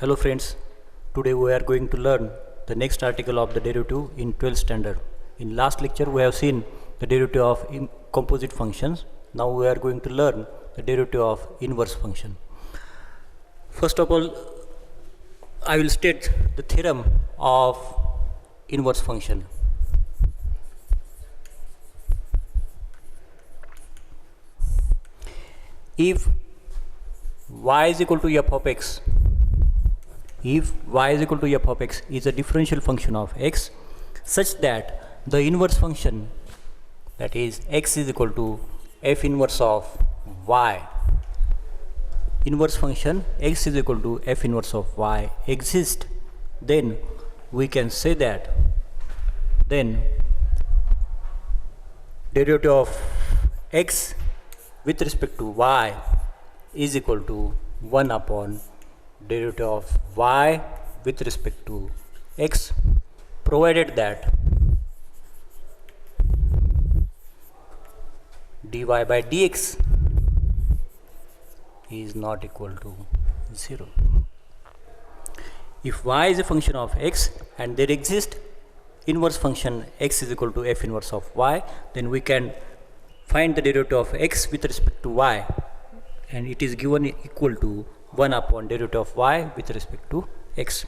Hello friends, today we are going to learn the next article of the derivative in 12th standard. In last lecture we have seen the derivative of composite functions. Now we are going to learn the derivative of inverse function. First of all, I will state the theorem of inverse function. If y is equal to f of x, if y is equal to f of x is a differential function of x such that the inverse function, that is x is equal to f inverse of y, inverse function x is equal to f inverse of y exists, then we can say that then derivative of x with respect to y is equal to 1 upon derivative of y with respect to x, provided that dy by dx is not equal to 0. If y is a function of x and there exists inverse function x is equal to f inverse of y, then we can find the derivative of x with respect to y, and it is given equal to 1 upon derivative of y with respect to x.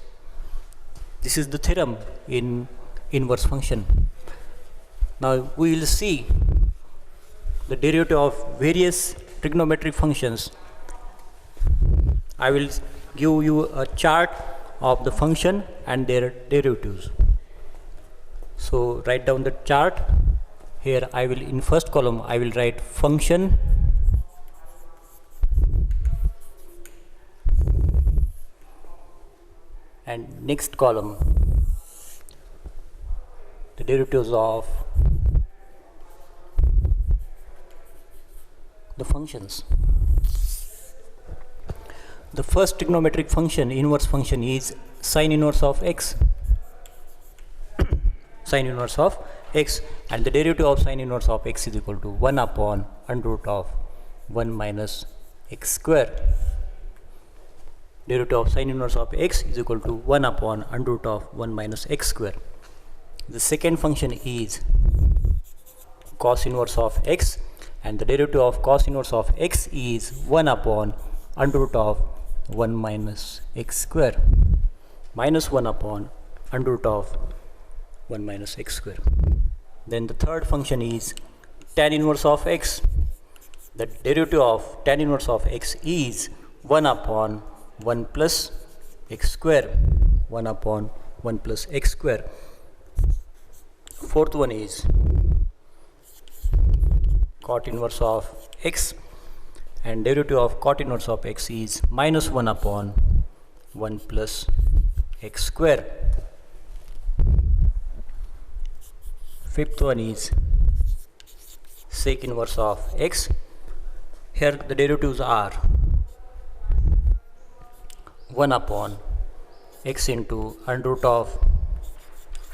This is the theorem in inverse function. Now we will see the derivative of various trigonometric functions. I will give you a chart of the function and their derivatives. So write down the chart. Here I will, in first column I will write function, and next column the derivatives of the functions. The first trigonometric function, inverse function, is sine inverse of x, sine inverse of x, and the derivative of sine inverse of x is equal to 1 upon under root of 1 minus x square. Derivative of sine inverse of x is equal to 1 upon under root of 1 minus x square. The second function is cos inverse of x, and the derivative of cos inverse of x is 1 upon under root of 1 minus x square, minus 1 upon under root of 1 minus x square. Then the third function is tan inverse of x. The derivative of tan inverse of x is 1 upon 1 plus x square, 1 upon 1 plus x square. Fourth one is cot inverse of x, and derivative of cot inverse of x is minus 1 upon 1 plus x square. Fifth one is sec inverse of x. Here the derivatives are 1 upon x into under root of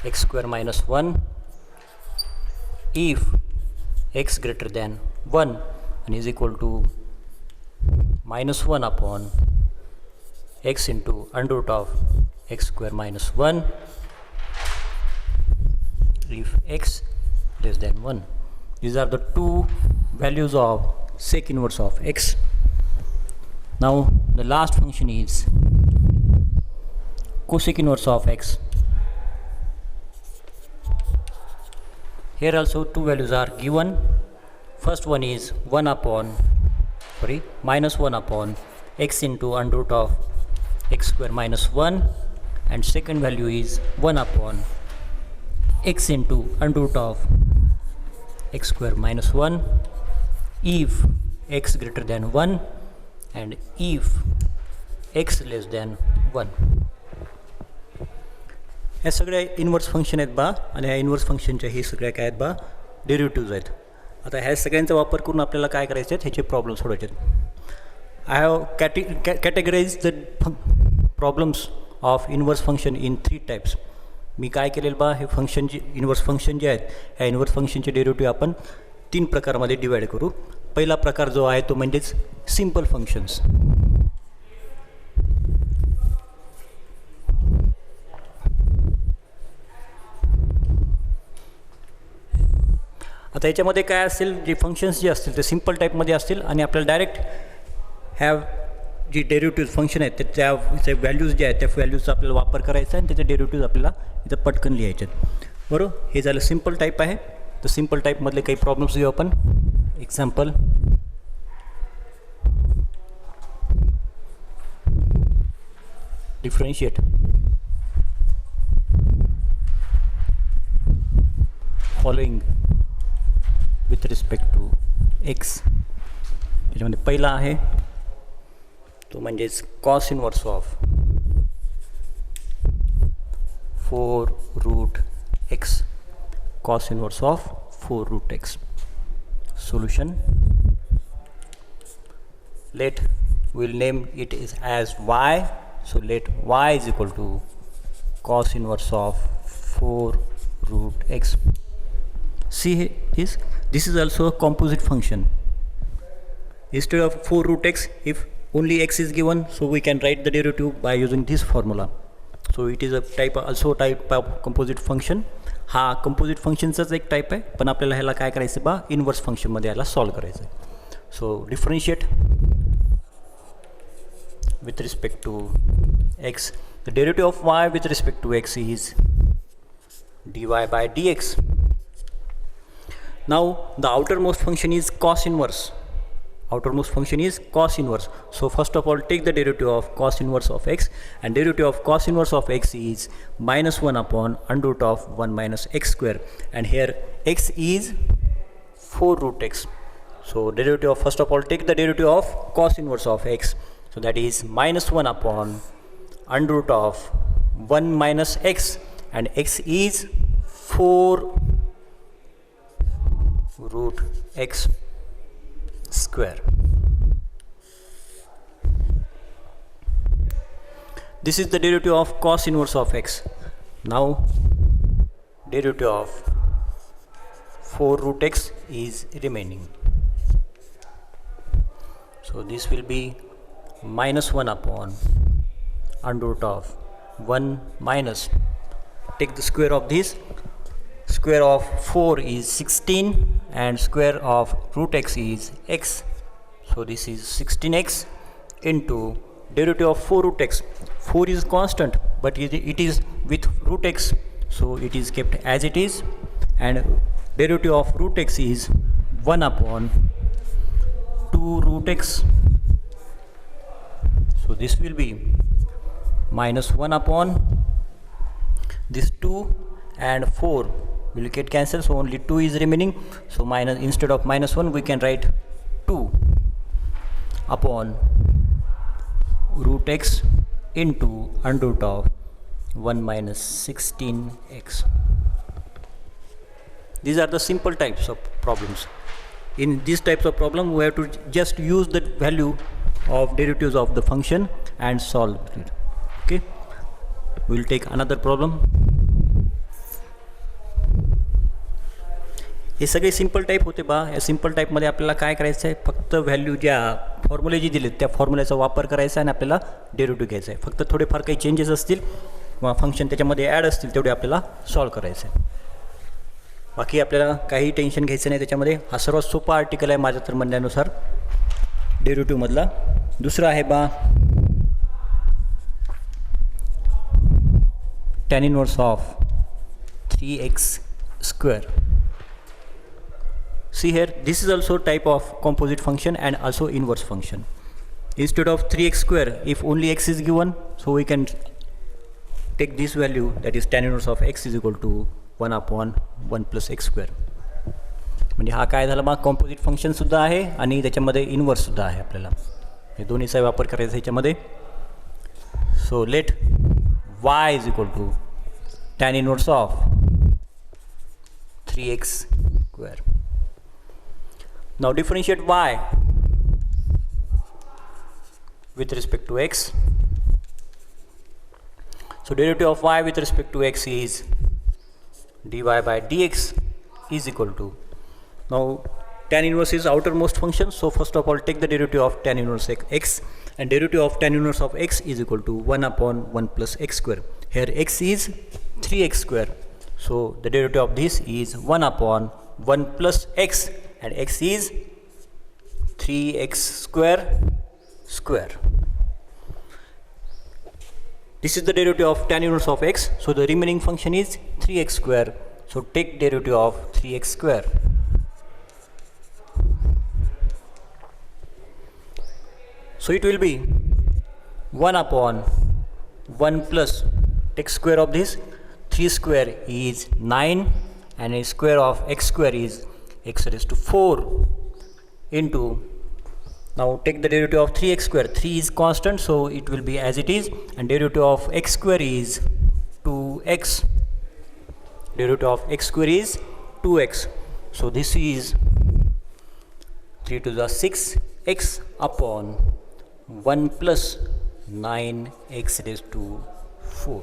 x square minus 1 if x greater than 1 and is equal to minus 1 upon x into under root of x square minus 1 if x less than 1. These are the two values of sec inverse of x. Now the last function is cosec inverse of x. Here also two values are given. First one is 1 upon minus 1 upon x into under root of x square minus 1, and second value is 1 upon x into under root of x square minus 1 if x greater than 1 and if x less than 1. हे सगळे inverse function आहेत बा, आणि ह्या inverse फंक्शनच्या हे सगळ्या काय आहेत बा डेरिव्हेटिव्ज आहेत. आता ह्या सगळ्यांचा वापर करून आपल्याला काय करायचे आहेत, ह्याचे प्रॉब्लेम सोडवायचे आहेत. I have categorise the problems of inverse function in 3 types. मी काय केलेलं बा, हे फंक्शनचे इन्व्हर्स फंक्शन जे आहेत ह्या इन्व्हर्स फंक्शनचे डेरिव्हेटिव्ह आपण 3 प्रकारामध्ये डिवाइड करू. पहिला प्रकार जो आहे तो म्हणजेच सिंपल फंक्शन्स. आता याच्यामध्ये काय असेल, जे फंक्शन्स जे असतील ते सिम्पल टाईपमध्ये असतील आणि आपल्याला direct have g derivative function आहेत त्या व्हॅल्यूज जे आहेत त्या व्हॅल्यूजचा आपल्याला वापर करायचा आहे आणि त्याचे डेरिव्हेटिव्ह आपल्याला इथं पटकन लिहायचे आहेत. बरोबर, हे झालं सिम्पल टाईप आहे. तर सिम्पल टाईपमधले काही प्रॉब्लेम्स घेऊ आपण. Example, differentiate following with respect to x. याच्यामध्ये पहिला आहे तो म्हणजेच cos inverse of 4√x, cos inverse of 4√x. Solution, let we'll name it as y. So let y is equal to cos inverse of 4√x. See this is also a composite function. Instead of 4√x, if only x is given, so we can write the derivative by using this formula. So it is a type of composite function. हा composite फंक्शनचाच एक type आहे, पण आपल्याला ह्याला काय करायचं बा, inverse फंक्शनमध्ये याला सॉल्व करायचं आहे. So differentiate with respect to x, the derivative of y with respect to x is dy by dx. Now the outermost function is cos inverse. Outermost function is cos inverse. So first of all, take the derivative of cos inverse of x, and derivative of cos inverse of x is -1 upon under root of 1 minus x square, and here x is 4√x. So derivative of, first of all, take the derivative of cos inverse of x, so that is -1 upon under root of 1 minus x, and x is 4√x square. This is the derivative of cos inverse of x. Now derivative of 4√x is remaining. So this will be -1 upon under root of 1 minus, take the square of this, square of 4 is 16 and square of root x is x. So this is 16x into derivative of 4√x. 4 is constant, but it is with root x, so it is kept as it is, and derivative of root x is 1 upon 2√x. So this will be -1 upon this 2 and 4 will get cancelled, so only 2 is remaining. So instead of -1 we can write 2 upon root x into under root of 1 minus 16x. These are the simple types of problems. In these types of problem we have to just use the value of derivatives of the function and solve it. Okay, we will take another problem. हे सगळे simple type होते बा. या simple टाईपमध्ये आपल्याला काय करायचं आहे, फक्त व्हॅल्यू ज्या फॉर्म्युले जे दिलेत त्या फॉर्म्युल्याचा वापर करायचा आहे आणि आपल्याला डेरिव्हेटिव्ह घ्यायचा आहे. फक्त थोडेफार काही चेंजेस असतील किंवा फंक्शन त्याच्यामध्ये ॲड असतील तेवढे आपल्याला सॉल्व करायचं आहे. बाकी आपल्याला काही टेन्शन घ्यायचं नाही त्याच्यामध्ये. हा सर्वात सोपा आर्टिकल आहे माझ्या तर म्हणण्यानुसार डेरिव्हेटिव्हमधला. दुसरा आहे बा tan inverse of 3x square. See here, this is also type of composite function and also inverse function. Instead of 3x square, if only x is given, so we can take this value, that is tan inverse of x is equal to 1 upon 1 plus x square. म्हणजे हा काय झाला बा, composite function सुद्धा आहे आणि त्याच्यामध्ये inverse सुद्धा आहे. आपल्याला हे दोन्हीचा वापर करायचा ह्याच्यामध्ये. सो let y is equal to tan inverse of 3x square. Now differentiate y with respect to x. So derivative of y with respect to x is dy by dx is equal to, now tan inverse is outermost function, so first of all take the derivative of tan inverse x, and derivative of tan inverse of x is equal to 1 upon 1 plus x square. Here x is 3x square, so the derivative of this is 1 upon 1 plus x, and x is 3x square. This is the derivative of tan inverse of x, so the remaining function is 3x square. So take derivative of 3x square. So it will be 1 upon 1 plus, take square of this, 3 square is 9, and a square of x square is x raised to 4 into, now take the derivative of 3x square, 3 is constant, so it will be as it is, and derivative of x square is 2x, derivative of x square is 2x, so this is 3 to the 6 x upon 1 plus 9x raised to 4.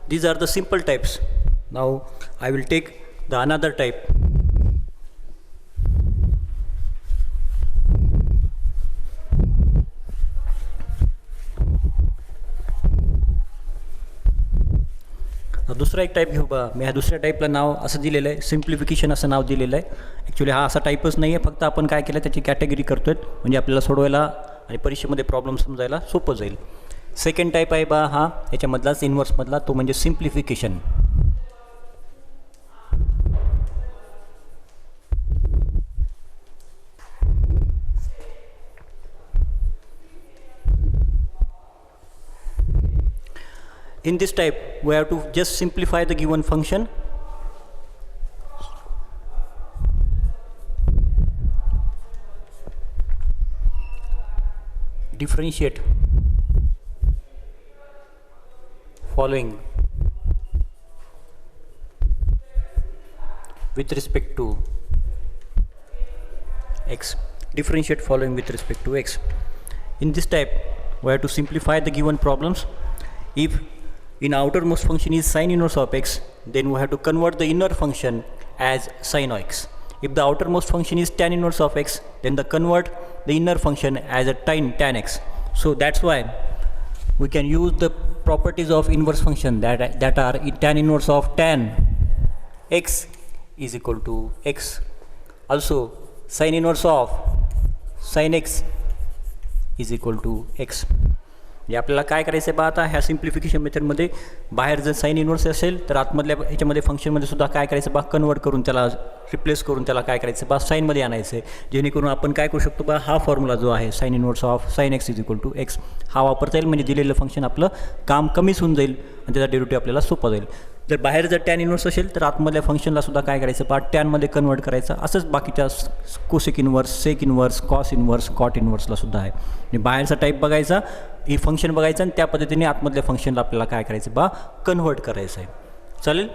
These are the simple types. Now I will take the another type. दुसरा एक type घेऊ बा. मी ह्या दुसऱ्या टाईपला नाव असं दिलेलं आहे, simplification असं नाव दिलेलं आहे. ॲक्च्युली हा असा टाईपच नाही आहे, फक्त आपण काय केलं त्याची कॅटेगरी करतो आहे, म्हणजे आपल्याला सोडवायला आणि परीक्षेमध्ये प्रॉब्लेम समजायला सोपं जाईल. सेकंड टाईप आहे बा हा याच्यामधलाच इन्व्हर्समधला, तो म्हणजे simplification. In this type, we have to just simplify the given function. Differentiate following with respect to x. Differentiate following with respect to x. In this type, we have to simplify the given problems. If in outermost function is sine inverse of x, then we have to convert the inner function as sine of x. If the outermost function is tan inverse of x, then convert the inner function as a tan x. So that's why we can use the properties of inverse function that are tan inverse of tan x is equal to x. Also sine inverse of sine x is equal to x. म्हणजे आपल्याला काय करायचं आहे बा आता ह्या simplification मेथडमध्ये, बाहेर जर साइन इन्व्हर्स असेल तर आतमधल्या ह्याच्यामध्ये फंक्शनमध्ये सुद्धा काय करायचं बा, कन्वर्ट करून त्याला रिप्लेस करून त्याला काय करायचं बा साईनमध्ये आणायचं आहे, जेणेकरून आपण काय करू शकतो बा हा फॉर्म्युला जो आहे sine inverse of sine x is equal to x हा वापरता येईल. म्हणजे दिलेलं फंक्शन आपलं काम कमीच होऊन जाईल आणि त्याचा डेरिव्हेटिव्ह आपल्याला सोपा जाईल. जर बाहेर जर टॅन इन्व्हर्स असेल तर आतमधल्या फंक्शनला सुद्धा काय करायचं बा टॅनमध्ये कन्वर्ट करायचं. असंच बाकीच्या कोसेक इन्व्हर्स, सेक इन्व्हर्स, कॉस इन्व्हर्स, कॉट इन्व्हर्सला सुद्धा आहे. आणि बाहेरचा टाईप बघायचा, ही फंक्शन बघायचं आणि त्या पद्धतीने आतमधल्या फंक्शनला आपल्याला काय करायचं बा कन्वर्ट करायचं आहे. चालेल.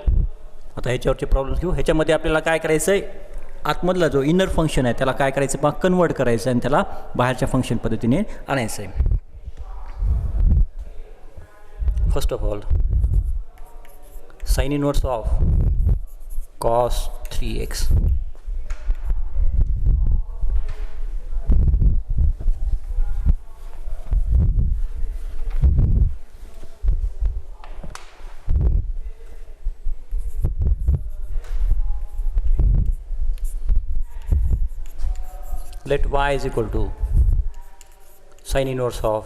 आता ह्याच्यावरचे प्रॉब्लेम्स घेऊ. ह्याच्यामध्ये आपल्याला काय करायचं आहे, आतमधला जो इनर फंक्शन आहे त्याला काय करायचं बा कन्वर्ट करायचं आणि त्याला बाहेरच्या फंक्शन पद्धतीने आणायचं आहे. First of all sin inverse of cos 3x. Let y is equal to sin inverse of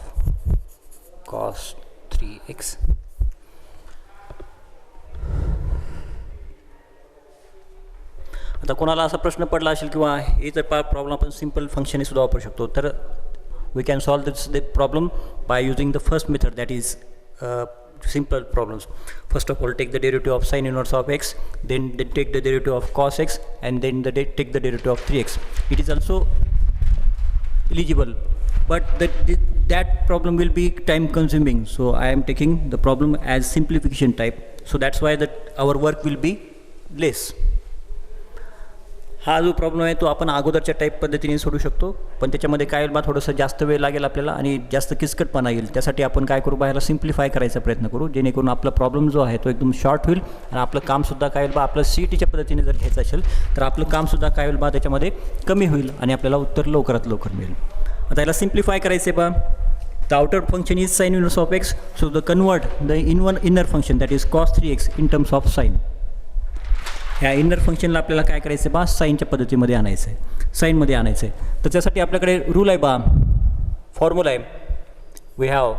cos 3x. आता कोणाला असा प्रश्न पडला असेल किंवा हे जर प्रॉब्लेम आपण सिंपल फंक्शनने सुद्धा वापरू शकतो, तर we can solve the problem by using the first method, that is simple problems. First of all, take the derivative of sin inverse of x, then take the derivative of cos x, and then take the derivative of 3x. It is also eligible, but that problem will be time consuming, so I am taking the problem as simplification type, so that's why our work will be less. हा जो problem आहे तो आपण अगोदरच्या type पद्धतीने सोडू शकतो, पण त्याच्यामध्ये काय होईल बा थोडंसं जास्त वेळ लागेल आपल्याला आणि जास्त किचकटपणा येईल. त्यासाठी आपण काय करू बा ह्याला सिम्प्लिफाय करायचा प्रयत्न करू, जेणेकरून आपला प्रॉब्लेम जो आहे तो एकदम शॉर्ट होईल आणि आपलं कामसुद्धा काय होईल बा आपलं CETच्या पद्धतीने जर घ्यायचं असेल तर आपलं कामसुद्धा काय होईल बा त्याच्यामध्ये कमी होईल आणि आपल्याला उत्तर लवकरात लवकर मिळेल. आता याला सिम्प्लिफाय करायचं आहे बा. The outer function is sine inverse of x, so the convert the inner function that is cos 3x in terms of sine. ह्या इनर फंक्शनला आपल्याला काय करायचं आहे बा, साईनच्या पद्धतीमध्ये आणायचं आहे, साईनमध्ये आणायचं आहे. तर त्यासाठी आपल्याकडे रूल आहे बा, फॉर्म्युला आहे. We have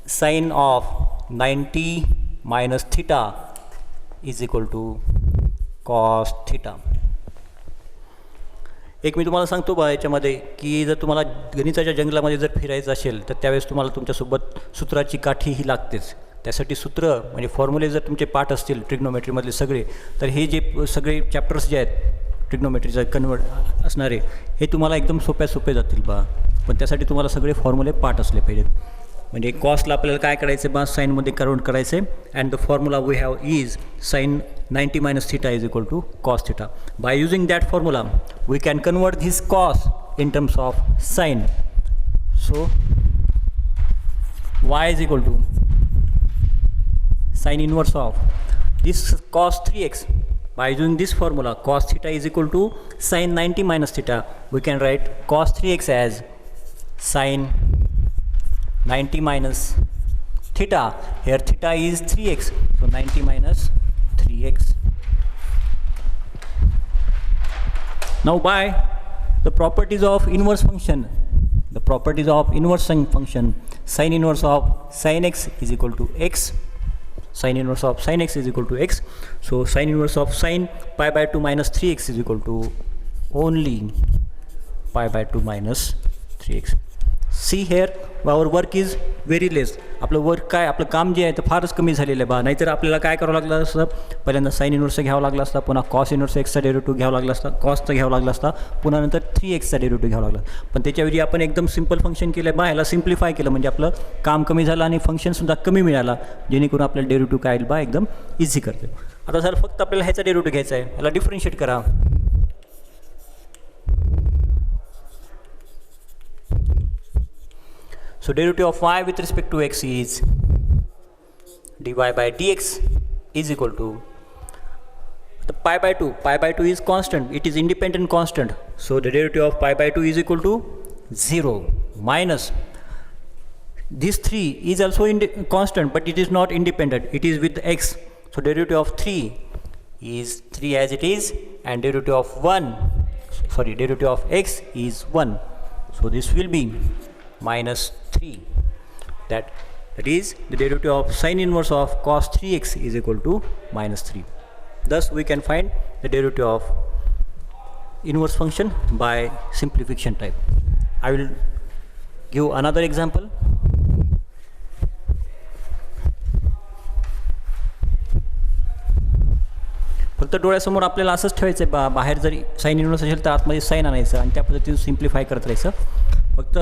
sine of 90 minus theta is equal to cos theta. एक मी तुम्हाला सांगतो बा याच्यामध्ये की जर तुम्हाला गणिताच्या जंगलामध्ये जर फिरायचं असेल तर त्यावेळेस तुम्हाला तुमच्यासोबत सूत्राची काठी ही लागतेच. त्यासाठी सूत्र म्हणजे फॉर्म्युले जर तुमचे पाठ असतील ट्रिग्नोमेट्रीमधले सगळे, तर हे जे सगळे चॅप्टर्स जे आहेत ट्रिग्नोमेट्रीचं कन्वर्ट असणारे, हे तुम्हाला एकदम सोपे जातील बा. पण त्यासाठी तुम्हाला सगळे फॉर्म्युले पाठ असले पाहिजेत. म्हणजे कॉस्टला आपल्याला काय करायचं बा, साईनमध्ये कन्वर्ट करायचं आहे. And the formula we have is sine 90 minus theta is equal to cos theta. By using that formula we can convert this cos in terms of sine. So y is equal to sin inverse of this cos 3x. By using this formula cos theta is equal to sin 90 minus theta, we can write cos 3x as sin 90 minus theta. Here theta is 3x, so 90 minus 3x. Now by the properties of inverse function, sin inverse of sin x is equal to x. Sin inverse of sin x is equal to x. So sin inverse of sin pi by 2 minus 3x is equal to only pi by 2 minus 3x. See here our work is very less. आपलं work काय, आपलं काम जे आहे ते फारच कमी झालेलं आहे बा. नाहीतर आपल्याला काय करावं लागलं असतं, पहिल्यांदा साईन इनवर्सचं घ्यावं लागलं असता, पुन्हा कॉस इनवर्स एक्सचा डेरिव्हेटिव्ह घ्यावं लागला असता, कॉसचं घ्यावं लागलं असता, पुन्हा नंतर 3x चा डेरिव्हेटिव्ह घ्यावं लागला. पण त्याच्याऐवजी आपण एकदम सिंपल फंक्शन केलं बा, ह्याला सिम्प्लिफाय केलं म्हणजे आपलं काम कमी झालं आणि फंक्शनसुद्धा कमी मिळाला, जेणेकरून आपल्याला डेरिव्हेटिव्ह काय येईल बा एकदम इझी करते. आता जर फक्त आपल्याला ह्याचा डेरिव्हेटिव्ह घ्यायचा आहे, ह्याला डिफरन्शिएट करा. So derivative of y with respect to x is dy by dx is equal to the pi by 2. Pi by 2 is constant, it is independent constant. So the derivative of pi by 2 is equal to 0 minus this 3 is also constant, but it is not independent, it is with x. So derivative of 3 is 3 as it is, and derivative of x is 1. So this will be minus 3. That is the derivative of sin inverse of cos 3x is equal to minus 3. Thus we can find the derivative of inverse function by simplification type. I will give another example. फक्त डोळ्यासमोर आपल्याला असंच ठेवायचं आहे बा, बाहेर जरी sign inverse असेल तर आतमध्ये साईन आणायचं आणि त्या पद्धतीने सिम्प्लिफाय करत राहायचं. फक्त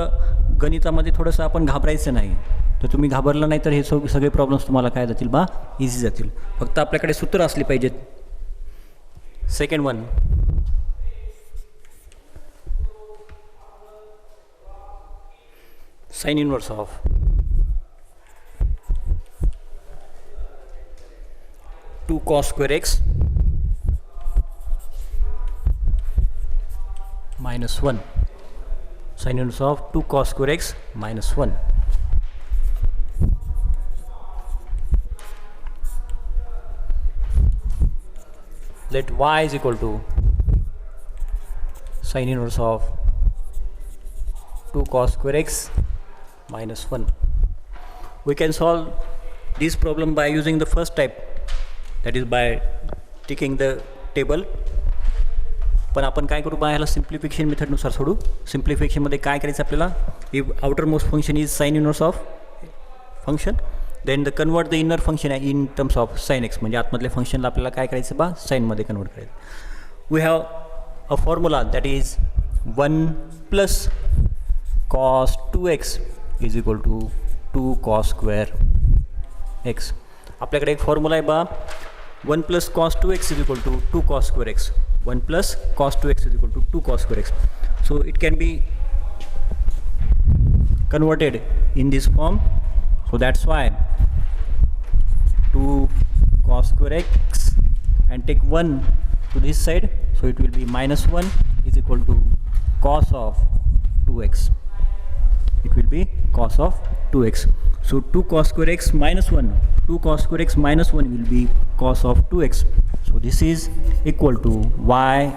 गणितामध्ये थोडंसं आपण घाबरायचं नाही. तर तुम्ही घाबरलं नाही तर हे सगळे प्रॉब्लेम्स तुम्हाला काय जातील बा, इझी जातील. फक्त आपल्याकडे सूत्र असली पाहिजेत. Second one, sine inverse of two cos square x minus 1. Sin inverse of 2 cos square x minus 1. Let y is equal to sin inverse of 2 cos square x minus 1. We can solve this problem by using the first type, that is by taking the table. पण आपण काय करू बा, ह्याला simplification मेथडनुसार सोडू. सिम्प्लिफिकेशनमध्ये काय करायचं आपल्याला, if outermost function is sine inverse of function, then the convert the inner function in terms of sine x. म्हणजे आतमधल्या फंक्शनला आपल्याला काय करायचं बा, साईनमध्ये कन्वर्ट करायचं. We have a formula that is 1 plus cos 2x is equal to 2 cos square x. आपल्याकडे एक फॉर्म्युला आहे बा, 1 plus cos 2x is equal to 2 cos square x. 1 plus cos 2x is equal to 2 cos square x. So it can be converted in this form. So that's why 2 cos square x and take 1 to this side. So it will be minus 1 is equal to cos of 2x. It will be cos of 2x. So 2 cos square x minus 1. 2 cos square x minus 1 will be cos of 2x. So this is equal to y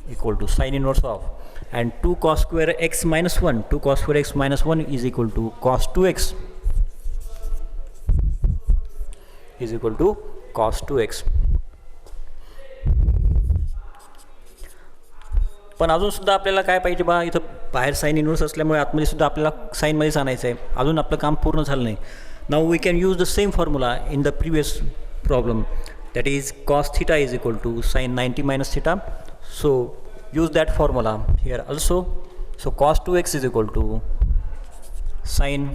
equal to sine inverse of, and 2 cos square x minus 1, 2 cos square x minus 1 is equal to cos 2x is equal to cos 2x. पण अजून सुद्धा आपल्याला काय पाहिजे बा, इथं बाहेर sign inverse असल्यामुळे आतमध्ये सुद्धा आपल्याला साईनमध्येच आणायचं आहे. अजून आपलं काम पूर्ण झालं नाही. Now we can use the same formula in the previous problem, that is cos theta is equal to sin 90 minus theta. So use that formula here also. So cos 2x is equal to sin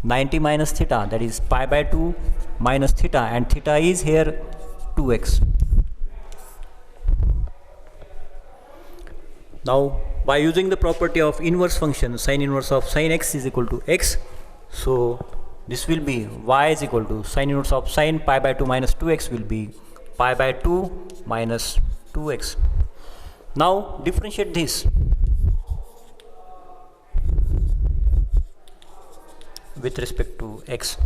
90 minus theta, that is pi by 2 minus theta, and theta is here 2x. Now by using the property of inverse function, sin inverse of sin x is equal to x, so this will be y is equal to sin inverse of sin pi by 2 minus 2x will be pi by 2 minus 2x. Now differentiate this. With respect to x.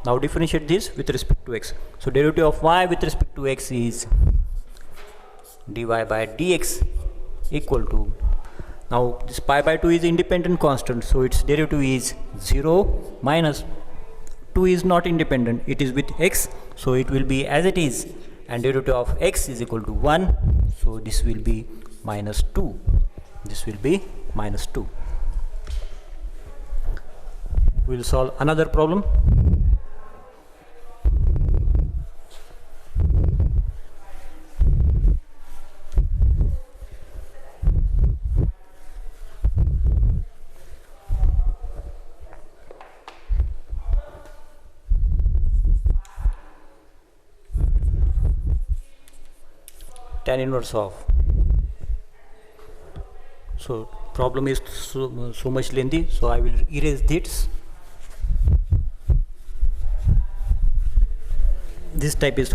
Now differentiate this with respect to x. So derivative of y with respect to x is dy by dx equal to, now this pi by 2 is independent constant, so its derivative is 0 minus 2 is not independent, it is with x, so it will be as it is, and derivative of x is equal to 1, so this will be minus 2, this will be minus 2. We will solve another problem. Tan inverse of. So problem is so much lengthy, so I will erase this. This type is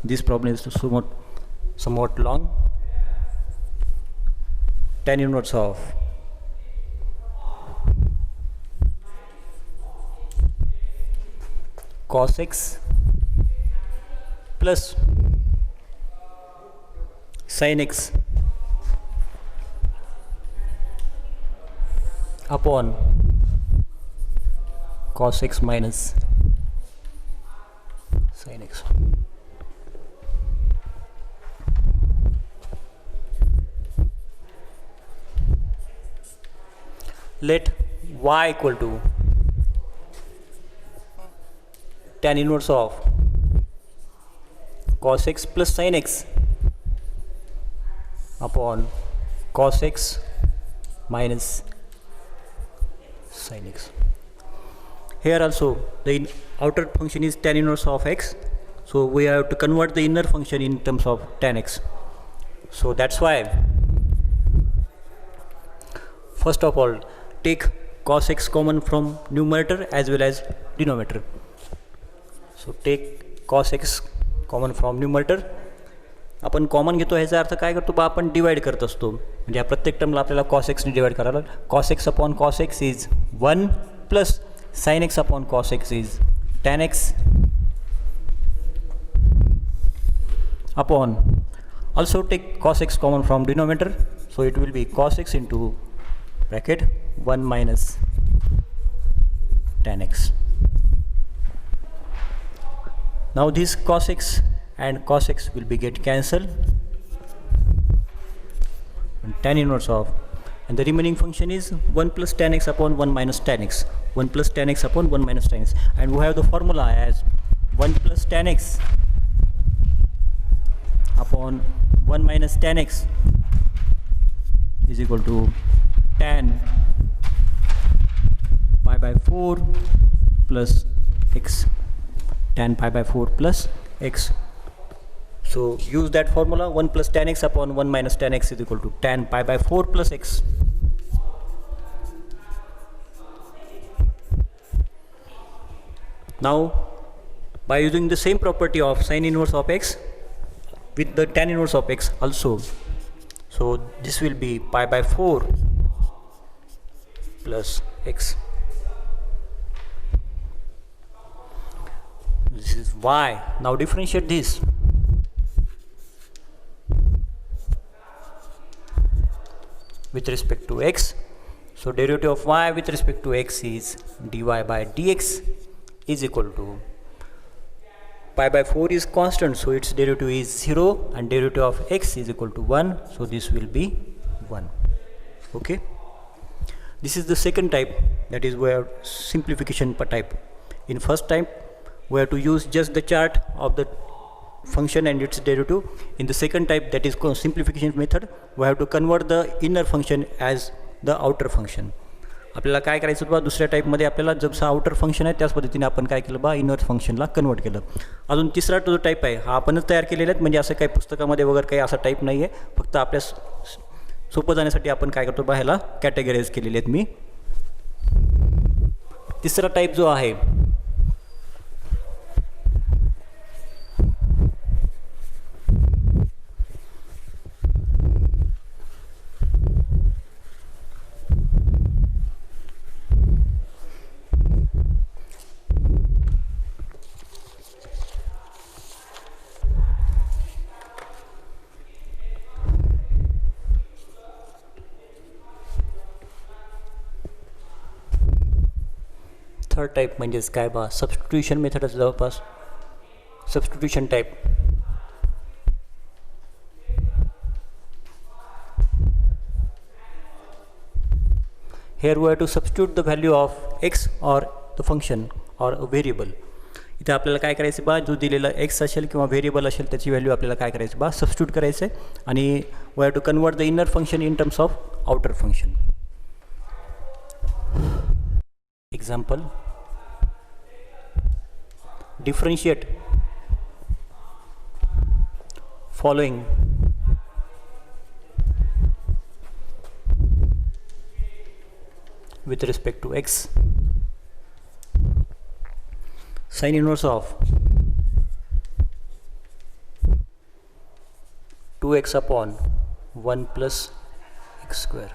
this problem is somewhat long. Tan inverse of cos x plus sin x upon cos x minus sin x. Let y equal to tan inverse of cos x plus sin x upon cos x minus sin x. Here also the outer function is tan inverse of x, so we have to convert the inner function in terms of tan x. So that's why first of all take cos x common from numerator as well as denominator. So take cos x common from numerator. आपण common घेतो, ह्याचा अर्थ काय करतो बा, आपण divide करत असतो, म्हणजे या प्रत्येक टर्मला आपल्याला cos x ने डिवाइड करायला. cos x upon cos x is 1 plus sin x upon cos x is tan x upon, also take cos x common from denominator, so it will be cos x into bracket 1 minus tan x. Now this cos x and cos x will be get cancelled, and tan inverse of, and the remaining function is 1 plus tan x upon 1 minus tan x, 1 plus tan x upon 1 minus tan x, and we have the formula as 1 plus tan x upon 1 minus tan x is equal to tan pi by 4 plus x, tan pi by 4 plus x. So use that formula, 1 plus tan x upon 1 minus tan x is equal to tan pi by 4 plus x. Now by using the same property of sin inverse of x with the tan inverse of x also, so this will be pi by 4 plus x. This is y. Now differentiate this. with respect to x. So derivative of y with respect to x is dy by dx is equal to pi by 4 is constant, so its derivative is 0, and derivative of x is equal to 1, so this will be 1. Okay, this is the second type, that is where simplification per type. In first type we have to use just the chart of the function and its derivative. In the second type, that is simplification method, we have to convert the inner function as the outer function. आपल्याला काय करायचं बा, दुसऱ्या टाईपमध्ये आपल्याला जसं outer function आहे त्याच पद्धतीने आपण काय केलं बा, इनर फंक्शनला कन्वर्ट केलं. अजून तिसरा जो टाईप आहे हा आपणच तयार केलेला आहे, म्हणजे असं काही पुस्तकामध्ये वगैरे काही असा टाईप नाही आहे, फक्त आपल्या सोपं जाण्यासाठी आपण काय करतो बा, ह्याला कॅटेगराईज केलेले आहेत मी. तिसरा टाईप जो आहे थर्ड टाईप म्हणजेच काय बा, सबस्टिट्यूशन मेथडच जवळपास substitution type. Here we have to substitute the value of x or the function or a variable. इथे आपल्याला काय करायचं बा, जो दिलेला x असेल किंवा व्हेरिएबल असेल त्याची व्हॅल्यू आपल्याला काय करायचं बा, सबस्टिट्यूट करायचं आहे, आणि we have to convert the inner function in terms of outer function. Example, differentiate following with respect to x. Sin inverse of 2x upon 1 plus x square.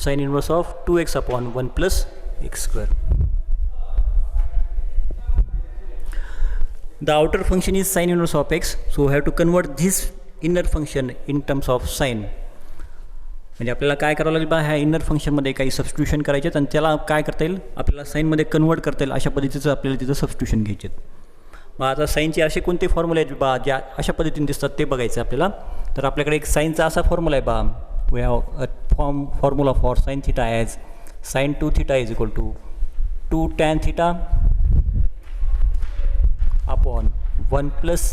Sin inverse of 2x upon 1 plus x square. The outer function is sin inverse of x, so we have to convert this inner function in terms of sin. म्हणजे आपल्याला काय करावं लागेल बा, ह्या inner फंक्शनमध्ये काही substitution करायचे आहेत आणि त्याला काय करता येईल, आपल्याला साईनमध्ये कन्वर्ट करता येईल अशा पद्धतीचं आपल्याला तिथं सबस्टिट्यूशन घ्यायचे आहेत. मग आता साईनचे असे कोणते फॉर्म्युले आहेत बा ज्या अशा पद्धतीने दिसतात ते बघायचं आपल्याला. तर आपल्याकडे एक साईनचा असा फॉर्म्युला आहे बा, we have a formula for sin theta as sin 2 theta is equal to 2 tan theta upon 1 plus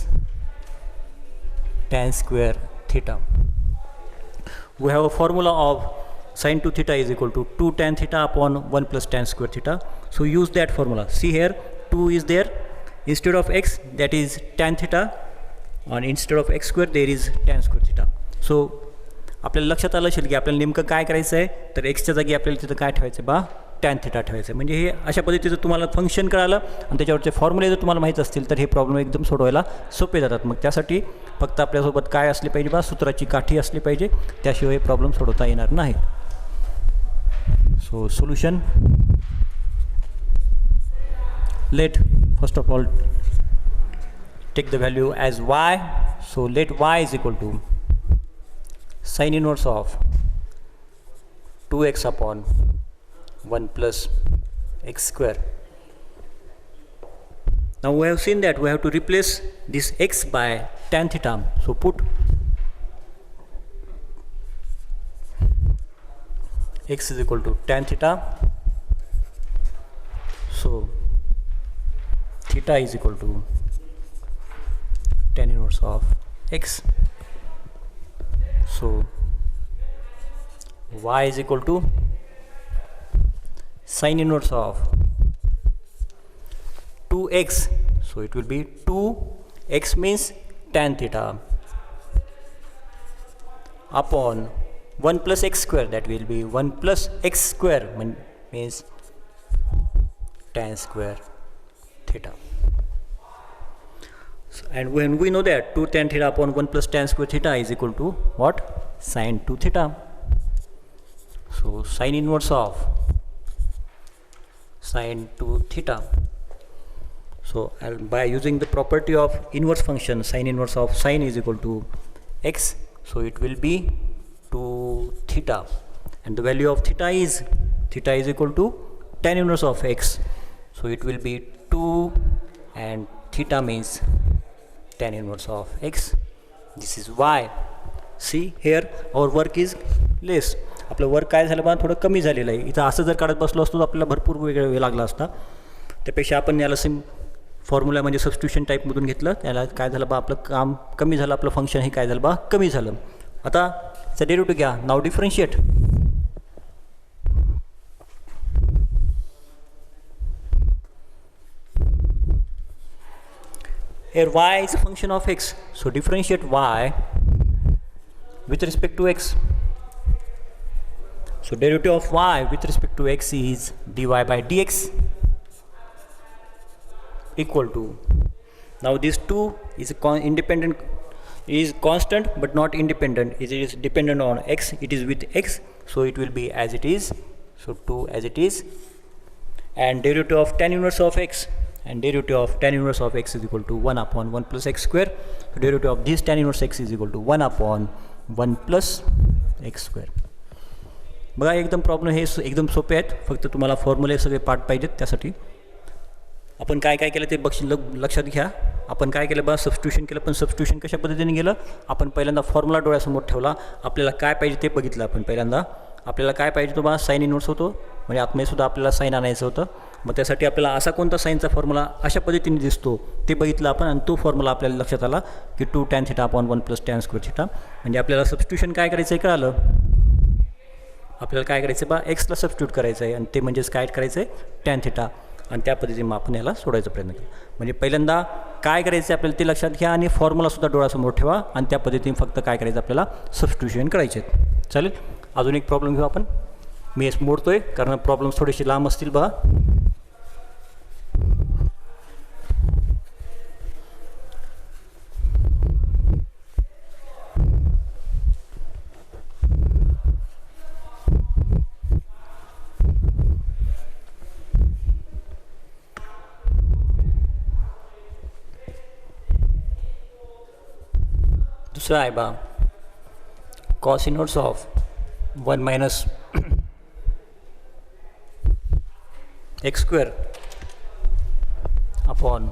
tan square theta. We have a formula of sin 2 theta is equal to 2 tan theta upon 1 plus tan square theta. So use that formula. See here, 2 is there, instead of x that is tan theta, and instead of x square there is tan square theta. So आपल्याला लक्षात आलं असेल की आपल्याला नेमकं काय करायचं आहे, तर एक्सच्या जागी आपल्याला तिथं काय ठेवायचं बा, टॅन थिटा ठेवायचं. म्हणजे हे अशा पद्धतीचं तुम्हाला फंक्शन कळालं आणि त्याच्यावरचे फॉर्म्युले जर तुम्हाला माहीत असतील तर हे प्रॉब्लेम एकदम सोडवायला सोपे जातात. मग त्यासाठी फक्त आपल्यासोबत काय असले पाहिजे बा, सूत्राची काठी असली पाहिजे, त्याशिवाय प्रॉब्लेम सोडवता येणार नाही. So solution, let first of all take the value as y. So let y is equal to sin inverse of 2x upon 1 plus x square. Now we have seen that we have to replace this x by tan theta. So put x is equal to tan theta. So theta is equal to tan inverse of x. So y is equal to sin inverse of 2x. So it will be 2x means tan theta upon 1 plus x square, that will be 1 plus x square means tan square theta. And when we know that 2 tan theta upon 1 plus tan square theta is equal to what? Sin 2 theta. So sin inverse of sin 2 theta. So by using the property of inverse function, sin inverse of sin is equal to x, so it will be 2 theta, and the value of theta is equal to tan inverse of x, so it will be 2, and theta means tan inverse of x. This is why. See here our work is less. आपलं work काय झालं बा, थोडं कमी झालेलं आहे. इथं असं जर काढत बसलो असतो तर आपल्याला भरपूर वेळ लागला असता. त्यापेक्षा आपण याला फॉर्म्युला म्हणजे सबस्टिट्यूशन टाईपमधून घेतलं, त्याला काय झालं बा, आपलं काम कमी झालं, आपलं फंक्शन हे काय झालं बा, कमी झालं. आता त्याचा डेरिव्हेटिव्ह घ्या. नाव differentiate. Here y is a function of x, so differentiate y with respect to x. So derivative of y with respect to x is dy by dx equal to, now this 2 is independent, is constant but not independent. It is dependent on x, it is with x, so it will be as it is, so 2 as it is, and derivative of tan inverse of x, and derivative of tan inverse of x is equal to 1 upon 1 plus x square. So derivative of this tan inverse x is equal to 1 upon 1 plus x square. बघा एकदम problem हे एकदम सोपे आहेत, फक्त तुम्हाला फॉर्म्युले सगळे part पाहिजेत. त्यासाठी आपण काय काय केलं ते लक्षात घ्या. आपण काय केलं बा, सबस्टिट्यूशन केलं, पण सबस्टिट्यूशन कशा पद्धतीने गेलं, आपण पहिल्यांदा फॉर्म्युला डोळ्यासमोर ठेवला, आपल्याला काय पाहिजे ते बघितलं. आपण पहिल्यांदा आपल्याला काय पाहिजे तो बा, साईन इनवर्स होतो, म्हणजे आतमध्ये सुद्धा आपल्याला साईन आणायचं होतं. मग त्यासाठी आपल्याला असा कोणता साईनचा फॉर्म्युला अशा पद्धतीने दिसतो ते बघितलं आपण, आणि तो फॉर्म्युला आपल्याला लक्षात आला की 2 tan θ upon 1 plus tan square θ. म्हणजे आपल्याला सबस्टिट्यूशन काय करायचं आहे कळालं. आपल्याला काय करायचं बा, एक्सला सबस्टिट्यूट करायचं आहे, आणि ते म्हणजेच काय करायचं आहे, tan θ, आणि त्या पद्धतीने मग आपण याला सोडायचा प्रयत्न केला. म्हणजे पहिल्यांदा काय करायचं आहे आपल्याला ते लक्षात घ्या, आणि फॉर्म्युलासुद्धा डोळ्यासमोर ठेवा, आणि त्या पद्धतीने फक्त काय करायचं आपल्याला सबस्टिट्यूशन करायचे आहेत. चालेल. अजून एक प्रॉब्लेम घेऊ आपण. मी मोडतोय कारण प्रॉब्लेम्स थोडेसे लांब असतील बघा. दुसरा आहे बा, cos inverse of 1 minus x square upon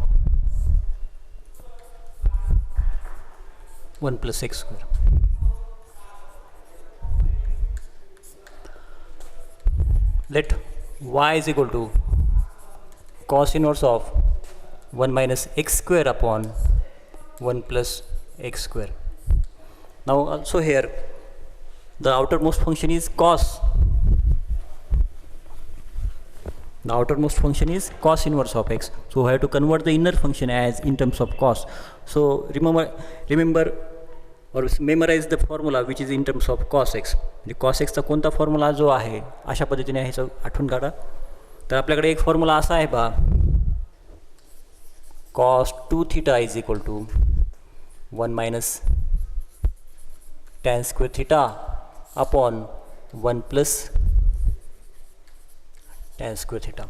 1 plus x square. Let y is equal to cos inverse of 1 minus x square upon 1 plus x square. Now also here the outermost function is cos. The outermost function is cos inverse of x. So I have to convert the inner function as in terms of cos. So remember or memorize the formula which is in terms of cos x. म्हणजे cos x चा कोणता formula जो आहे अशा पद्धतीने ह्याचं आठवून काढा. तर आपल्याकडे एक फॉर्म्युला असा आहे बा, cos 2 theta is equal to 1 minus tan square theta upon 1 plus tan square theta.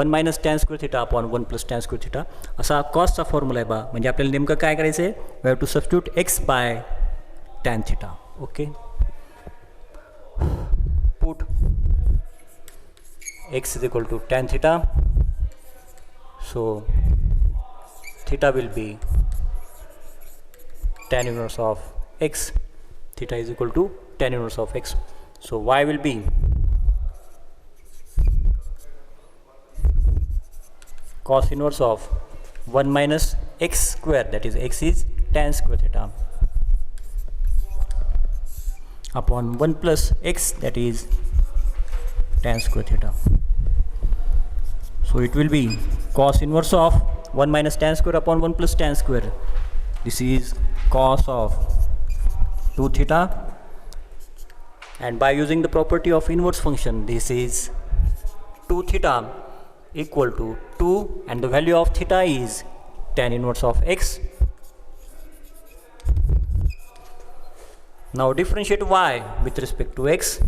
1 minus tan square theta upon 1 plus tan square theta असा कॉसचा फॉर्म्युला आहे बा. म्हणजे आपल्याला नेमकं काय करायचं आहे, we have to substitute x by tan theta. Okay, put x is equal to tan theta, so theta will be tan inverse of x. Theta is equal to tan inverse of x, so y will be cos inverse of 1 minus x square, that is x is tan square theta, upon 1 plus x, that is tan square theta. So it will be cos inverse of 1 minus tan square upon 1 plus tan square. This is cos of 2 theta, and by using the property of inverse function, this is 2 theta equal to 2, and the value of theta is tan inverse of x. Now differentiate y with respect to x.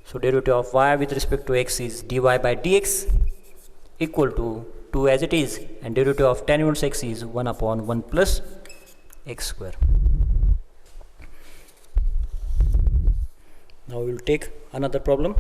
So derivative of y with respect to x is dy by dx equal to 2 as it is, and derivative of tan inverse x is 1 upon 1 plus x square. Now we will take another problem.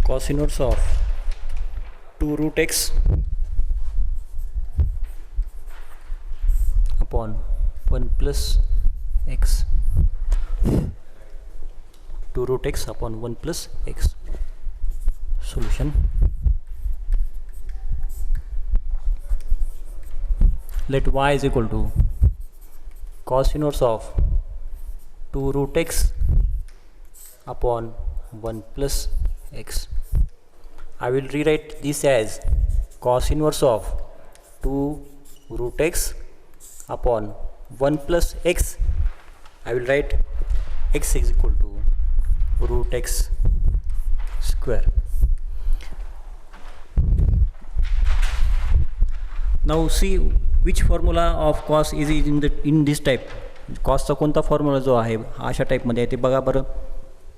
Cos inverse of 2 root x upon 1 plus x, 2 root x upon 1 plus x. Solution. Let y is equal to cos inverse of 2 root x upon 1 plus x. I will rewrite this as cos inverse of 2 root x upon 1 plus x. I will write x is equal to root x square. Now see which formula of cos is in this type. कॉसचा कोणता formula जो आहे अशा टाईपमध्ये आहे ते बघा बरं.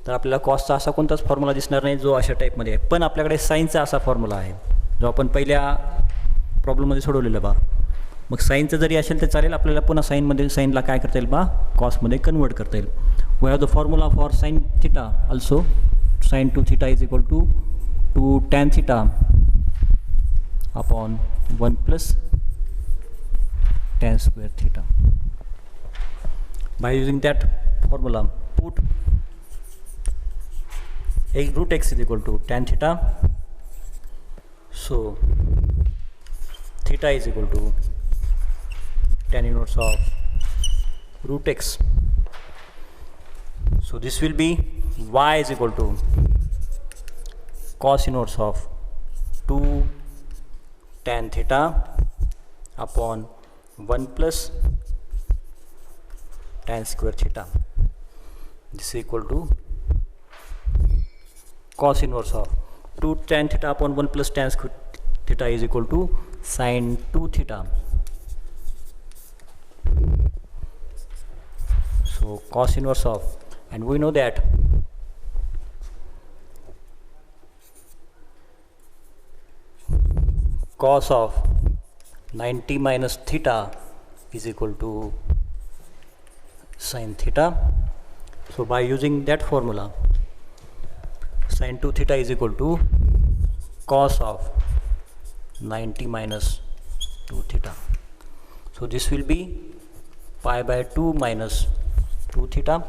तर आपल्याला कॉसचा असा कोणताच फॉर्म्युला दिसणार नाही जो अशा टाईपमध्ये आहे, पण आपल्याकडे साईनचा असा फॉर्म्युला आहे जो आपण पहिल्या प्रॉब्लेममध्ये सोडवलेला बा. मग साईनचं जरी असेल तर चालेल, आपल्याला पुन्हा साईनला काय करता येईल बा, कॉसमध्ये कन्वर्ट करता येईल. We have the formula for sine theta also. Sine 2 theta is equal to 2 tan theta upon 1 plus tan square theta. By using that formula, put root x is equal to tan theta. So theta is equal to tan inverse of root x. So this will be y is equal to cos inverse of 2 tan theta upon 1 plus tan square theta. This is equal to cos inverse of 2 tan theta upon 1 plus tan square theta is equal to sin 2 theta. So cos inverse of, and we know that cos of 90 minus theta is equal to sin theta. So by using that formula, sin 2 theta is equal to cos of 90 minus 2 theta. So this will be pi by 2 minus 2 theta.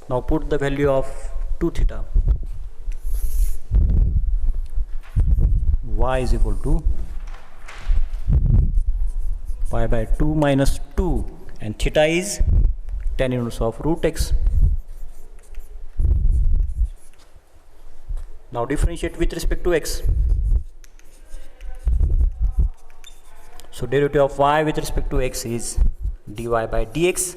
Now put the value of 2 theta. Y is equal to pi by 2 minus 2, and theta is tan inverse of root x. Now differentiate with respect to x. So derivative of y with respect to x is dy by dx.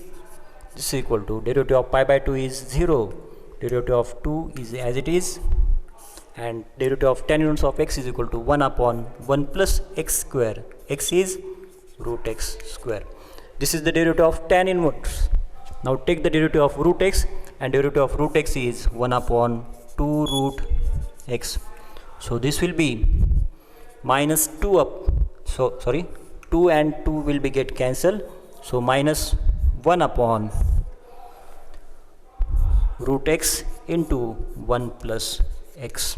This is equal to derivative of pi by 2 is 0, derivative of 2 is as it is, and derivative of tan inverse of x is equal to 1 upon 1 plus x square. X is root x square. This is the derivative of tan inverse. Now take the derivative of root x, and derivative of root x is 1 upon 2 root x. So this will be minus 2 up. So sorry, 2 and 2 will be get cancelled. So minus 1 upon root x into 1 plus x.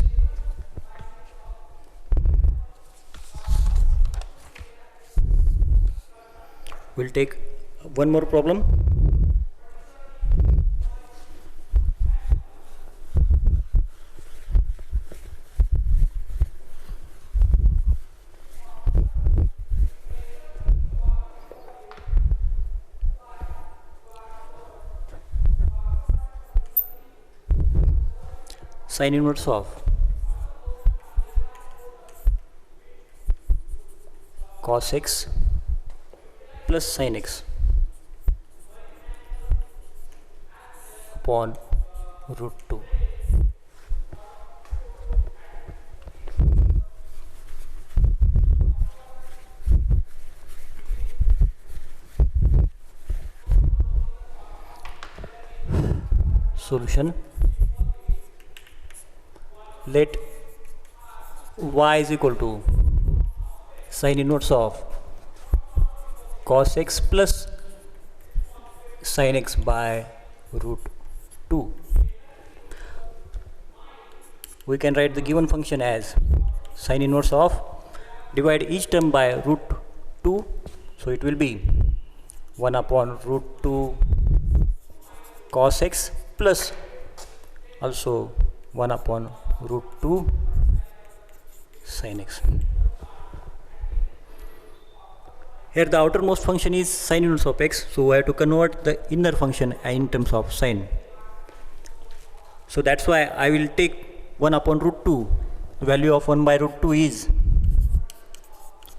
We'll take one more problem. Sin inverse of cos x plus sin x upon root 2. Solution. Let y is equal to sin inverse of cos x plus sin x by root 2. We can write the given function as sin inverse of, divide each term by root 2, so it will be 1 upon root 2 cos x plus also 1 upon root 2 sin x. Here the outermost function is sin inverse of x, so I have to convert the inner function in terms of sin. So that's why I will take 1 upon root 2. The value of 1 by root 2 is,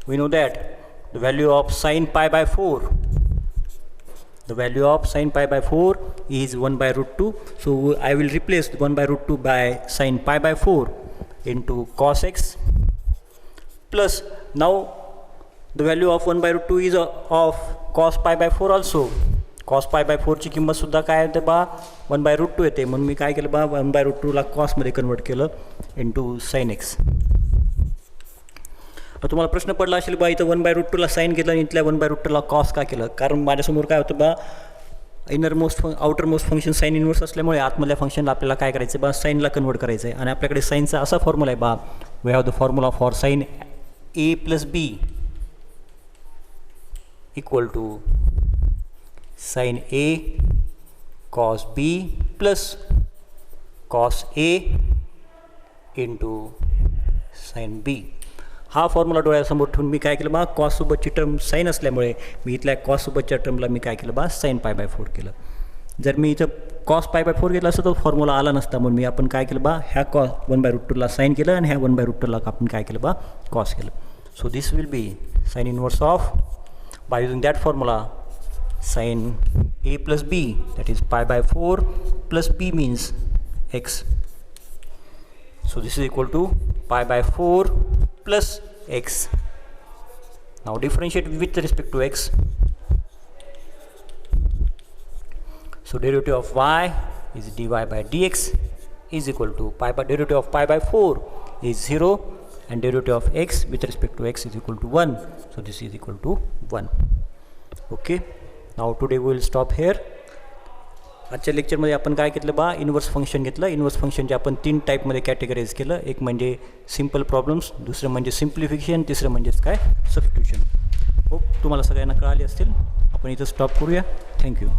we know that the value of sin pi by 4. The value of sin pi by 4 is 1 by root 2. So I will replace 1 by root 2 by sin pi by 4 into cos x plus, now the value of 1 by root 2 is of cos pi by 4 also. Cos pi by 4 ची किंमत सुद्धा काय येते बा 1 by root 2 येते, म्हणून मी काय केलं बा 1 by root 2 ला cos मध्ये कन्वर्ट केलं into sin x. तुम्हाला प्रश्न पडला असेल बा इथं 1 by root 2 ला साइन घेतलं आणि इथल्या 1 by root 2 ला cos का केलं, कारण माझ्यासमोर काय होतं बा inner most outer most function sine inverse असल्यामुळे आतमधल्या फंक्शनला आपल्याला काय करायचं बा साइनला कन्वर्ट करायचं आहे, आणि आपल्याकडे साइनचा असा फॉर्म्युला आहे बा, we have the formula for sine a plus b equal to sin a cos b plus cos a into sin b. हा फॉर्म्युला डोळ्यासमोर ठेवून मी काय केलं बा कॉस सोबतची टर्म साइन असल्यामुळे मी इथल्या कॉस सोबतच्या टर्मला मी काय केलं बा sin pi by 4 केलं. जर मी इथं cos pi by 4 घेतला असतं तर फॉर्म्युला आला नसता, म्हणून मी आपण काय केलं बा ह्या cos 1 by root 2 La sign केलं आणि ह्या 1 by root 2 ला आपण काय केलं बा cos केलं. So this will be sin inverse of, by using that formula, sin a plus b, that is pi by 4 plus b means x. So this is equal to pi by 4 plus x. Now differentiate with respect to x. So derivative of y is dy by dx is equal to derivative of pi by 4 is 0, and derivative of x with respect to x is equal to 1. So this is equal to 1. Okay. Now today we will stop here. आजच्या लेक्चरमध्ये आपण काय घेतलं बा inverse function घेतलं. Inverse फंक्शनचे आपण 3 टाईपमध्ये कॅटेगराईज केलं. एक म्हणजे सिम्पल प्रॉब्लेम्स, दुसरं म्हणजे सिम्प्लिफिकेशन, तिसरं म्हणजेच काय सबस्टिट्यूशन. होप तुम्हाला सगळ्यांना कळाले असतील. आपण इथं स्टॉप करूया. थँक्यू.